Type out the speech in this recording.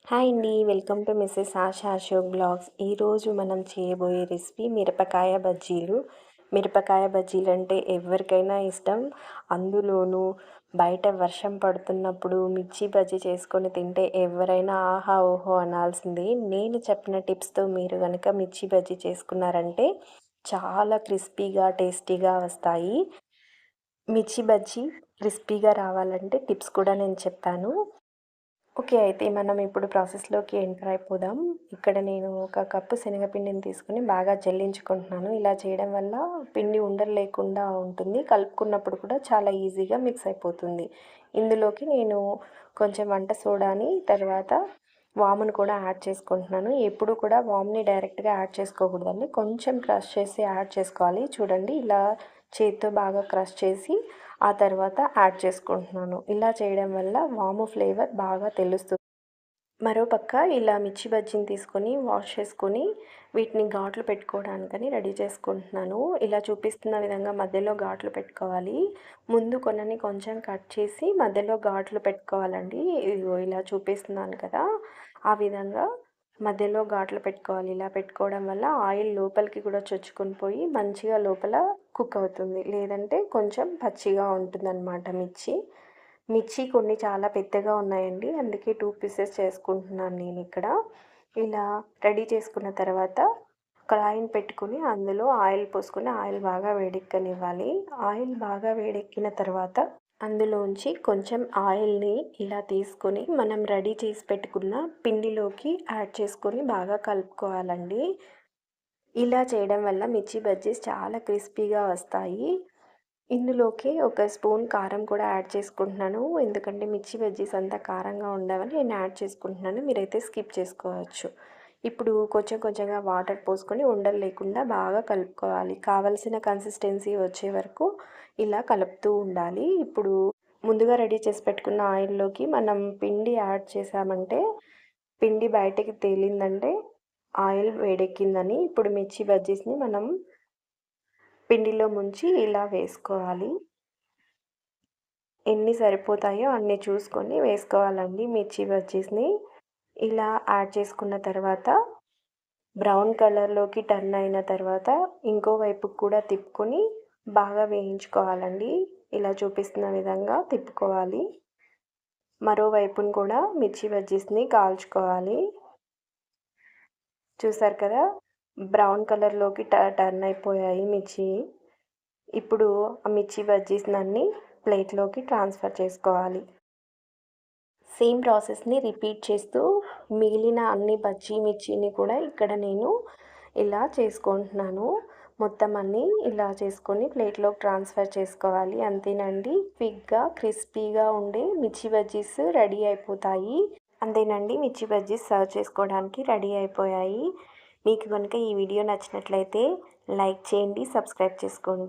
Hi అండి. Welcome to Mrs Asha Ashok blogs. ఈరోజు మనం చేయబోయే రెసిపీ మిరపకాయ బజ్జీలు. మిరపకాయ బజ్జీలు అంటే ఎవరికైనా ఇష్టం. అందులోనూ బయట వర్షం పడుతున్నప్పుడు మిర్చి బజ్జీ చేసుకొని తింటే ఎవరైనా ఆహా ఓహో అనాల్సిందే. నేను చెప్పిన టిప్స్తో మీరు కనుక మిర్చి బజ్జీ చేసుకున్నారంటే చాలా క్రిస్పీగా టేస్టీగా వస్తాయి. మిర్చి బజ్జీ క్రిస్పీగా రావాలంటే టిప్స్ కూడా నేను చెప్పాను. ఓకే. అయితే మనం ఇప్పుడు ప్రాసెస్‌లోకి ఎంటర్ అయిపోదాం. ఇక్కడ నేను ఒక కప్పు శనగపిండిని తీసుకొని బాగా జల్లించుకుంటున్నాను. ఇలా చేయడం వల్ల పిండి ఉండలు లేకుండా ఉంటుంది. కలుపుకున్నప్పుడు కూడా చాలా ఈజీగా మిక్స్ అయిపోతుంది. ఇందులోకి నేను కొంచెం వంట సోడాని, తర్వాత వామును కూడా యాడ్ చేసుకుంటున్నాను. ఎప్పుడు కూడా వామ్‌ని డైరెక్ట్‌గా యాడ్ చేసుకోకూడదండి. కొంచెం క్రష్ చేసి యాడ్ చేసుకోవాలి. చూడండి ఇలా చేత్తో బాగా క్రష్ చేసి ఆ తర్వాత యాడ్ చేసుకుంటున్నాను. ఇలా చేయడం వల్ల వాము ఫ్లేవర్ బాగా తెలుస్తుంది. మరోపక్క ఇలా మిర్చి బజ్జీని తీసుకొని వాష్ చేసుకొని వీటిని ఘాట్లు పెట్టుకోవడానికని రెడీ చేసుకుంటున్నాను. ఇలా చూపిస్తున్న విధంగా మధ్యలో ఘాట్లు పెట్టుకోవాలి. ముందు కొనని కొంచెం కట్ చేసి మధ్యలో ఘాట్లు పెట్టుకోవాలండి. ఇదిగో ఇలా చూపిస్తున్నాను కదా! ఆ విధంగా మధ్యలో ఘాట్లు పెట్టుకోవాలి. ఇలా పెట్టుకోవడం వల్ల ఆయిల్ లోపలికి కూడా చొచ్చుకొని పోయి మంచిగా లోపల కుక్ అవుతుంది. లేదంటే కొంచెం పచ్చిగా ఉంటుందన్నమాట మిర్చి. మిర్చి కొన్ని చాలా పెద్దగా ఉన్నాయండి. అందుకే 2 పీసెస్ చేసుకుంటున్నాను నేనిక్కడ. ఇలా రెడీ చేసుకున్న తర్వాత కడాయిని పెట్టుకొని అందులో ఆయిల్ పోసుకొని ఆయిల్ బాగా వేడెక్కనివ్వాలి. ఆయిల్ బాగా వేడెక్కిన తర్వాత అందులోంచి కొంచెం ఆయిల్‌ని ఇలా తీసుకొని మనం రెడీ చేసి పెట్టుకున్న పిండిలోకి యాడ్ చేసుకొని బాగా కలుపుకోవాలండి. ఇలా చేయడం వల్ల మిర్చి బజ్జీస్ చాలా క్రిస్పీగా వస్తాయి. ఇందులోకి ఒక స్పూన్ కారం కూడా యాడ్ చేసుకుంటున్నాను. ఎందుకంటే మిర్చి బజ్జీస్ అంత కారంగా ఉండవని నేను యాడ్ చేసుకుంటున్నాను. మీరైతే స్కిప్ చేసుకోవచ్చు. ఇప్పుడు కొంచెం కొంచెంగా వాటర్ పోసుకొని ఉండలు లేకుండా బాగా కలుపుకోవాలి. కావలసిన కన్సిస్టెన్సీ వచ్చే వరకు ఇలా కలుపుతూ ఉండాలి. ఇప్పుడు ముందుగా రెడీ చేసి పెట్టుకున్న ఆయిల్‌లోకి మనం పిండి యాడ్ చేసామంటే పిండి బయటకి తేలిందంటే ఆయిల్ వేడెక్కిందని. ఇప్పుడు మిర్చి బజ్జీస్‌ని మనం పిండిలో ముంచి ఇలా వేసుకోవాలి. ఎన్ని సరిపోతాయో అన్ని చూసుకొని వేసుకోవాలండి మిర్చి బజ్జీస్‌ని. ఇలా యాడ్ చేసుకున్న తర్వాత బ్రౌన్ కలర్‌లోకి టర్న్ అయిన తర్వాత ఇంకో వైపుకి కూడా తిప్పుకొని బాగా వేయించుకోవాలండి. ఇలా చూపిస్తున్న విధంగా తిప్పుకోవాలి. మరోవైపున కూడా మిర్చి బజ్జీస్‌ని కాల్చుకోవాలి. చూసారు కదా! బ్రౌన్ కలర్‌లోకి టర్న్ అయిపోయాయి మిర్చి. ఇప్పుడు ఆ మిర్చి బజ్జీస్‌నన్నీ ప్లేట్‌లోకి ట్రాన్స్‌ఫర్ చేసుకోవాలి. సేమ్ ప్రాసెస్‌ని రిపీట్ చేస్తూ మిగిలిన అన్ని బజ్జీ మిర్చిని కూడా ఇక్కడ నేను ఇలా చేసుకుంటున్నాను. మొత్తం అన్నీ ఇలా చేసుకొని ప్లేట్‌లోకి ట్రాన్స్‌ఫర్ చేసుకోవాలి. అంతేనండి. క్విక్‌గా, క్రిస్పీగా ఉండే మిర్చి బజ్జీస్ రెడీ అయిపోతాయి. అంతేనండి. మిర్చి బజ్జీస్ సర్వ్ చేసుకోవడానికి రెడీ అయిపోయాయి. మీకు కనుక ఈ వీడియో నచ్చినట్లయితే లైక్ చేయండి, సబ్స్క్రైబ్ చేసుకోండి.